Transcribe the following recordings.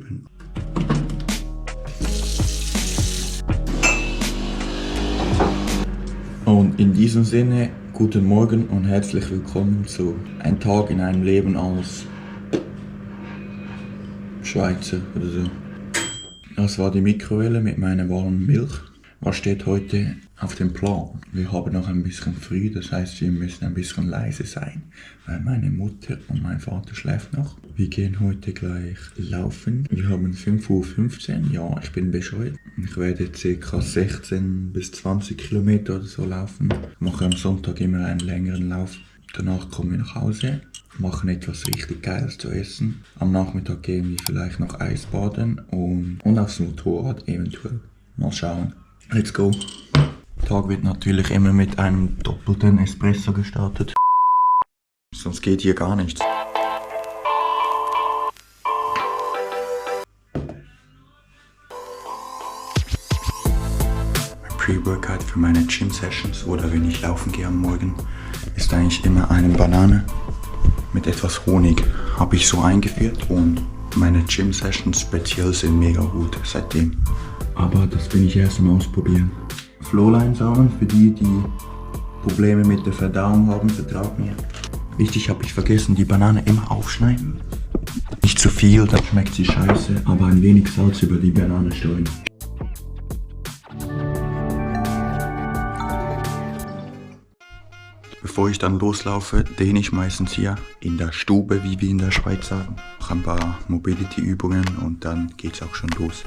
Leben. Und in diesem Sinne, guten Morgen und herzlich willkommen zu Ein Tag in einem Leben als Schweizer oder so. Das war die Mikrowelle mit meiner warmen Milch. Was steht heute auf dem Plan? Wir haben noch ein bisschen früh, das heißt, wir müssen ein bisschen leise sein, weil meine Mutter und mein Vater schläft noch. Wir gehen heute gleich laufen. Wir haben 5:15 Uhr. Ja, ich bin bescheuert. Ich werde ca. 16 bis 20 Kilometer oder so laufen. Ich mache am Sonntag immer einen längeren Lauf. Danach kommen wir nach Hause, machen etwas richtig Geiles zu essen. Am Nachmittag gehen wir vielleicht noch Eisbaden und aufs Motorrad eventuell. Mal schauen. Let's go. Der Tag wird natürlich immer mit einem doppelten Espresso gestartet. Sonst geht hier gar nichts. Mein Pre-Workout für meine Gym-Sessions oder wenn ich laufen gehe am Morgen ist eigentlich immer eine Banane mit etwas Honig. Habe ich so eingeführt und meine Gym-Sessions speziell sind mega gut seitdem. Aber das will ich erst mal ausprobieren. Flohlein-Samen für die Probleme mit der Verdauung haben, vertraut mir. Wichtig, habe ich vergessen, die Banane immer aufschneiden. Nicht zu viel, dann schmeckt sie scheiße, aber ein wenig Salz über die Banane streuen. Bevor ich dann loslaufe, dehne ich meistens hier in der Stube, wie wir in der Schweiz sagen. Mache ein paar Mobility-Übungen und dann geht's auch schon los.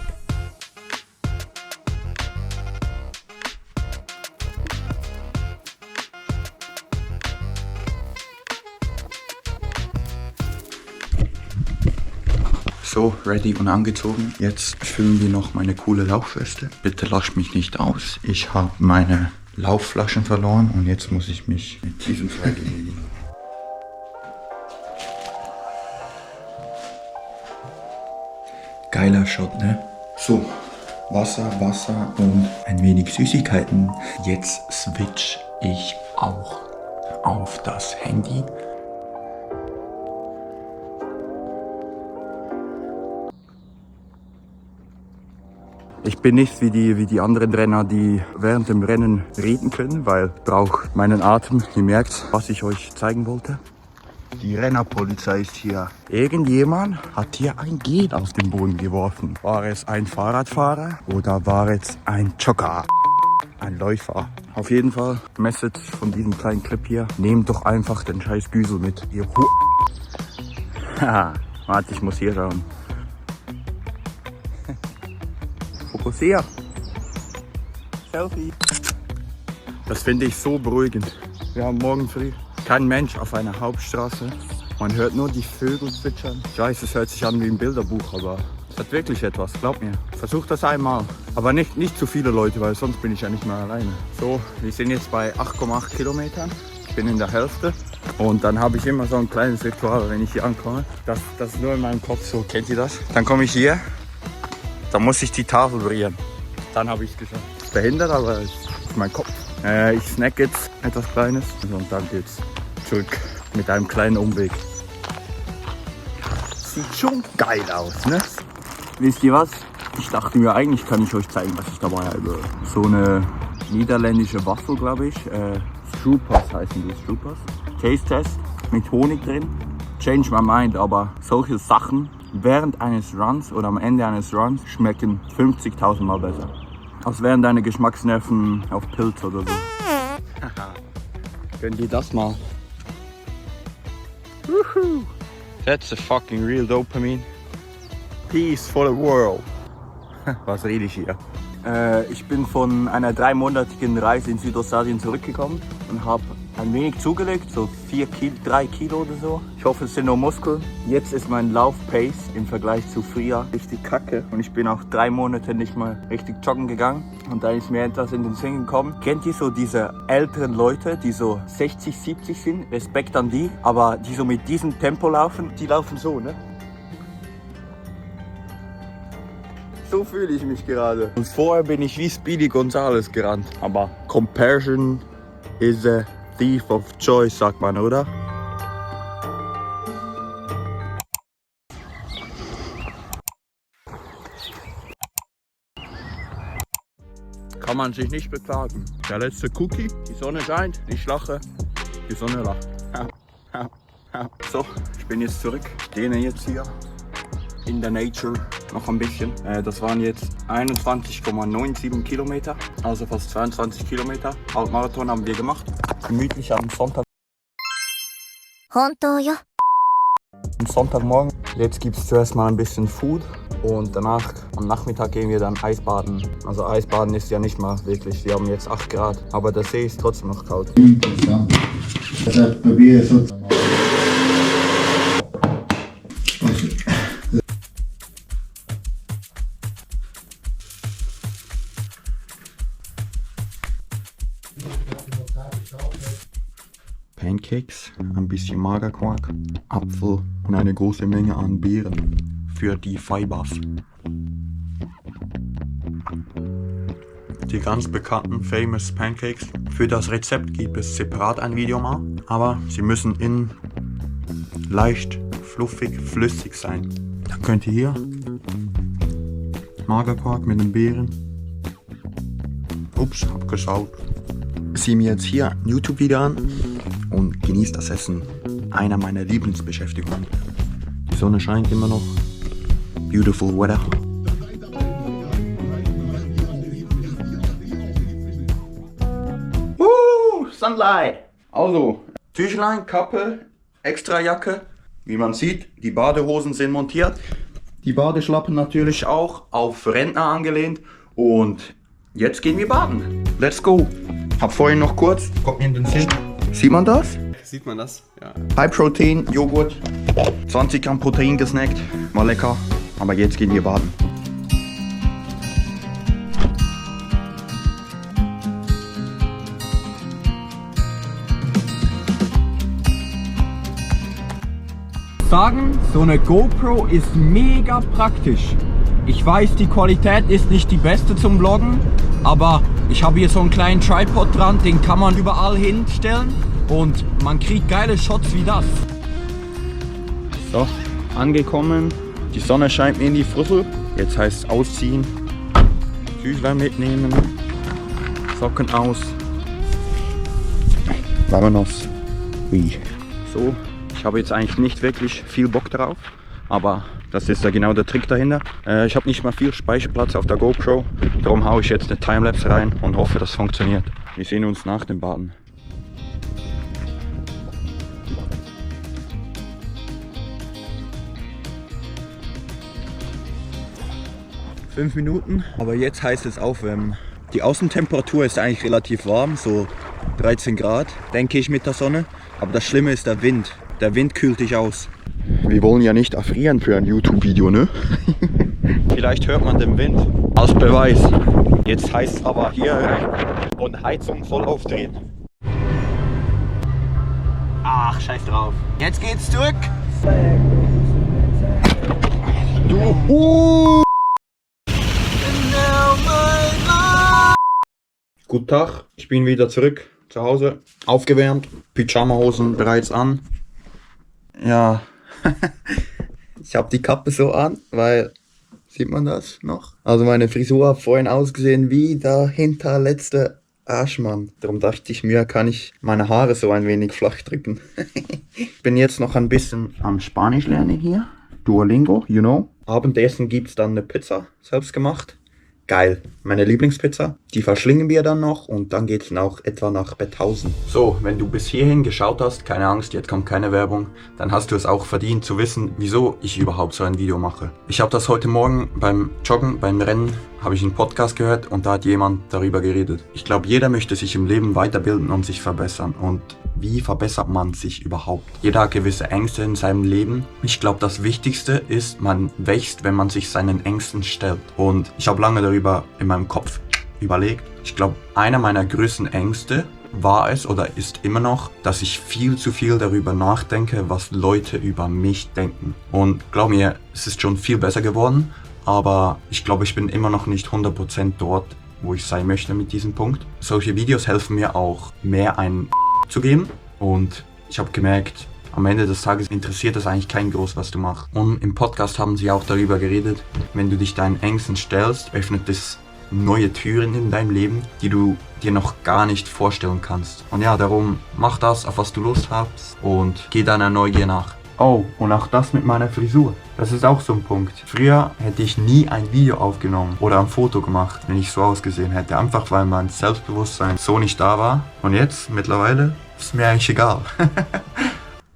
So, ready und angezogen. Jetzt füllen wir noch meine coole Laufweste. Bitte lasst mich nicht aus. Ich habe meine Laufflaschen verloren und jetzt muss ich mich mit diesem vergnügen. Geiler Shot, ne? So, Wasser und ein wenig Süßigkeiten. Jetzt switch ich auch auf das Handy. Ich bin nicht wie die anderen Renner, die während dem Rennen reden können, weil ich brauche meinen Atem. Ihr merkt, was ich euch zeigen wollte. Die Rennerpolizei ist hier. Irgendjemand hat hier ein Gel auf den Boden geworfen. War es ein Fahrradfahrer oder war es ein Jogger? Ein Läufer. Auf jeden Fall, Message von diesem kleinen Clip hier. Nehmt doch einfach den scheiß Güsel mit. Ihr Haha, warte, ich muss hier schauen. Fokussier. Selfie. Das finde ich so beruhigend. Wir haben morgen früh kein Mensch auf einer Hauptstraße. Man hört nur die Vögel zwitschern. Ich weiß, es hört sich an wie ein Bilderbuch, aber es hat wirklich etwas, glaub mir. Versuch das einmal. Aber nicht zu viele Leute, weil sonst bin ich ja nicht mehr alleine. So, wir sind jetzt bei 8,8 Kilometern. Ich bin in der Hälfte. Und dann habe ich immer so ein kleines Ritual, wenn ich hier ankomme. Das ist nur in meinem Kopf so. Kennt ihr das? Dann komme ich hier. Dann muss ich die Tafel berühren. Dann habe ich es geschafft. Ist behindert, aber es ist mein Kopf. Ich snack jetzt etwas Kleines und dann geht's zurück mit einem kleinen Umweg. Sieht schon geil aus, ne? Wisst ihr was? Ich dachte mir, eigentlich kann ich euch zeigen, was ich dabei habe. So eine niederländische Waffel, glaube ich. Stroopers heißen die, Stroopers. Taste Test mit Honig drin. Change my mind, aber solche Sachen während eines Runs oder am Ende eines Runs schmecken 50.000 Mal besser. Als wären deine Geschmacksnerven auf Pilz oder so. Gönn dir das mal. Woohoo! That's a fucking real dopamine. Peace for the world. Was rede ich hier? Ich bin von einer 3-monatigen Reise in Südostasien zurückgekommen und habe ein wenig zugelegt, so 3 Kilo oder so. Ich hoffe, es sind nur Muskeln. Jetzt ist mein Laufpace im Vergleich zu früher richtig kacke und ich bin auch 3 Monate nicht mal richtig joggen gegangen. Und da ist mir etwas in den Sinn gekommen. Kennt ihr so diese älteren Leute, die so 60, 70 sind? Respekt an die, aber die so mit diesem Tempo laufen, die laufen so, ne? So fühle ich mich gerade. Und vorher bin ich wie Speedy Gonzales gerannt. Aber Comparison is a thief of joy, sagt man, oder? kann man sich nicht beklagen. Der letzte Cookie, die Sonne scheint, ich lache, die Sonne lacht. So, ich bin jetzt zurück. Ich dehne jetzt hier in der Nature noch ein bisschen. Das waren jetzt 21,97 Kilometer, also fast 22 Kilometer. Halbmarathon haben wir gemacht. Gemütlich am Sonntag. 本当よ。 Am Sonntagmorgen. Jetzt gibt es zuerst mal ein bisschen Food und danach am Nachmittag gehen wir dann Eisbaden. Also Eisbaden ist ja nicht mal wirklich, wir haben jetzt 8 Grad, aber der See ist trotzdem noch kalt. Interessant. Deshalb probiere ich so. Pancakes, ein bisschen Magerquark, Apfel und eine große Menge an Beeren für die Fibers. Die ganz bekannten Famous Pancakes. Für das Rezept gibt es separat ein Video mal, aber sie müssen innen leicht, fluffig, flüssig sein. Dann könnt ihr hier Magerquark mit den Beeren. Ups, hab geschaut. Sieh mir jetzt hier ein YouTube-Video an und genießt das Essen. Einer meiner Lieblingsbeschäftigungen. Die Sonne scheint immer noch. Beautiful weather. Sunlight! Also, Tüchlein, Kappe, Extrajacke. Wie man sieht, die Badehosen sind montiert. Die Badeschlappen natürlich auch, auf Rentner angelehnt. Und jetzt gehen wir baden. Let's go! Hab vorhin noch kurz, kommt mir in den Sinn. Sieht man das? Sieht man das? Ja. High Protein, Joghurt, 20 Gramm Protein gesnackt, war lecker. Aber jetzt gehen wir baden. Sagen, so eine GoPro ist mega praktisch. Ich weiß, die Qualität ist nicht die beste zum Vloggen, aber ich habe hier so einen kleinen Tripod dran, den kann man überall hinstellen und man kriegt geile Shots wie das. So, angekommen. Die Sonne scheint mir in die Früssel. Jetzt heißt es ausziehen. Tüchlein mitnehmen. Socken aus. Vamonos. Ui. So, ich habe jetzt eigentlich nicht wirklich viel Bock drauf, aber das ist ja genau der Trick dahinter. Ich habe nicht mal viel Speicherplatz auf der GoPro, darum haue ich jetzt eine Timelapse rein und hoffe, das funktioniert. Wir sehen uns nach dem Baden. Fünf Minuten, aber jetzt heißt es aufwärmen. Die Außentemperatur ist eigentlich relativ warm, so 13 Grad, denke ich, mit der Sonne. Aber das Schlimme ist der Wind. Der Wind kühlt dich aus. Wir wollen ja nicht erfrieren für ein YouTube-Video, ne? Vielleicht hört man den Wind als Beweis. Jetzt heißt es aber hier rein und Heizung voll aufdrehen. Ach, scheiß drauf. Jetzt geht's zurück. Du. Guten Tag, ich bin wieder zurück zu Hause. Aufgewärmt, Pyjamahosen bereits an. Ja, ich habe die Kappe so an, weil, sieht man das noch? Also meine Frisur hat vorhin ausgesehen wie der hinterletzte Arschmann. Darum dachte ich mir, kann ich meine Haare so ein wenig flach drücken. Ich bin jetzt noch ein bisschen am Spanisch lernen hier. Duolingo, you know. Abendessen gibt's dann eine Pizza, selbst gemacht. Geil, meine Lieblingspizza. Die verschlingen wir dann noch und dann geht's auch etwa nach Betthausen. So, wenn du bis hierhin geschaut hast, keine Angst, jetzt kommt keine Werbung, dann hast du es auch verdient zu wissen, wieso ich überhaupt so ein Video mache. Ich habe das heute Morgen beim Joggen, beim Rennen, habe ich einen Podcast gehört und da hat jemand darüber geredet. Ich glaube, jeder möchte sich im Leben weiterbilden und sich verbessern. Und wie verbessert man sich überhaupt? Jeder hat gewisse Ängste in seinem Leben. Ich glaube, das Wichtigste ist, man wächst, wenn man sich seinen Ängsten stellt. Und ich habe lange darüber in meinem Kopf überlegt. Ich glaube, einer meiner größten Ängste war es oder ist immer noch, dass ich viel zu viel darüber nachdenke, was Leute über mich denken. Und glaub mir, es ist schon viel besser geworden, aber ich glaube, ich bin immer noch nicht 100% dort, wo ich sein möchte mit diesem Punkt. Solche Videos helfen mir auch, mehr ein zu geben und ich habe gemerkt, am Ende des Tages interessiert es eigentlich kein groß, was du machst. Und im Podcast haben sie auch darüber geredet, wenn du dich deinen Ängsten stellst, öffnet es neue Türen in deinem Leben, die du dir noch gar nicht vorstellen kannst. Und ja, darum mach das, auf was du Lust hast und geh deiner Neugier nach. Oh, und auch das mit meiner Frisur. Das ist auch so ein Punkt. Früher hätte ich nie ein Video aufgenommen oder ein Foto gemacht, wenn ich so ausgesehen hätte. Einfach weil mein Selbstbewusstsein so nicht da war. Und jetzt, mittlerweile, ist mir eigentlich egal.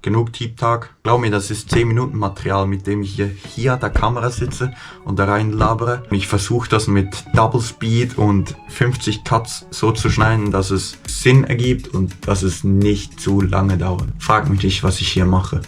Genug Deep Talk. Glaub mir, das ist 10 Minuten Material, mit dem ich hier an der Kamera sitze und da rein labere. Ich versuche das mit Double Speed und 50 Cuts so zu schneiden, dass es Sinn ergibt und dass es nicht zu lange dauert. Frag mich nicht, was ich hier mache.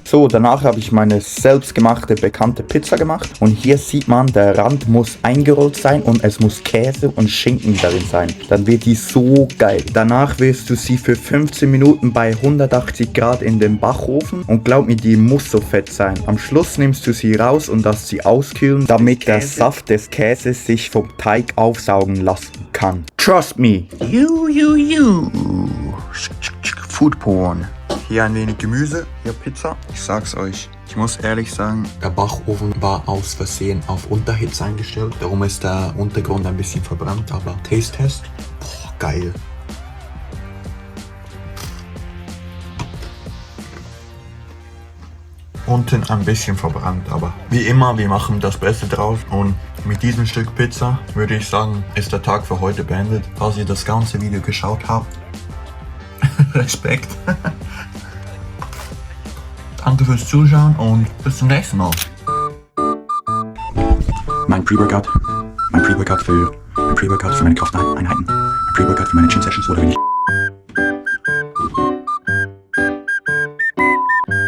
So, danach habe ich meine selbstgemachte bekannte Pizza gemacht und hier sieht man, der Rand muss eingerollt sein und es muss Käse und Schinken darin sein. Dann wird die so geil. Danach wirst du sie für 15 Minuten bei 180 Grad in den Backofen und glaub mir, die muss so fett sein. Am Schluss nimmst du sie raus und lässt sie auskühlen, damit der Saft des Käses sich vom Teig aufsaugen lassen kann. Trust me. Food Porn. Hier ein wenig Gemüse, hier Pizza. Ich sag's euch, ich muss ehrlich sagen, der Backofen war aus Versehen auf Unterhitze eingestellt. Darum ist der Untergrund ein bisschen verbrannt, aber Taste Test, boah, geil. Unten ein bisschen verbrannt, aber wie immer, wir machen das Beste draus und mit diesem Stück Pizza würde ich sagen, ist der Tag für heute beendet. Falls ihr das ganze Video geschaut habt, Respekt. Danke fürs Zuschauen und bis zum nächsten Mal. Mein Pre-Workout für meine Krafteinheiten, mein Pre-Workout für meine Gym-Sessions oder wenn ich...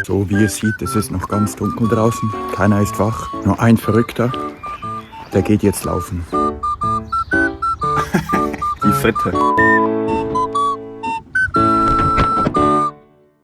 So wie ihr seht, es ist noch ganz dunkel draußen. Keiner ist wach, nur ein Verrückter. Der geht jetzt laufen. Die Fritte.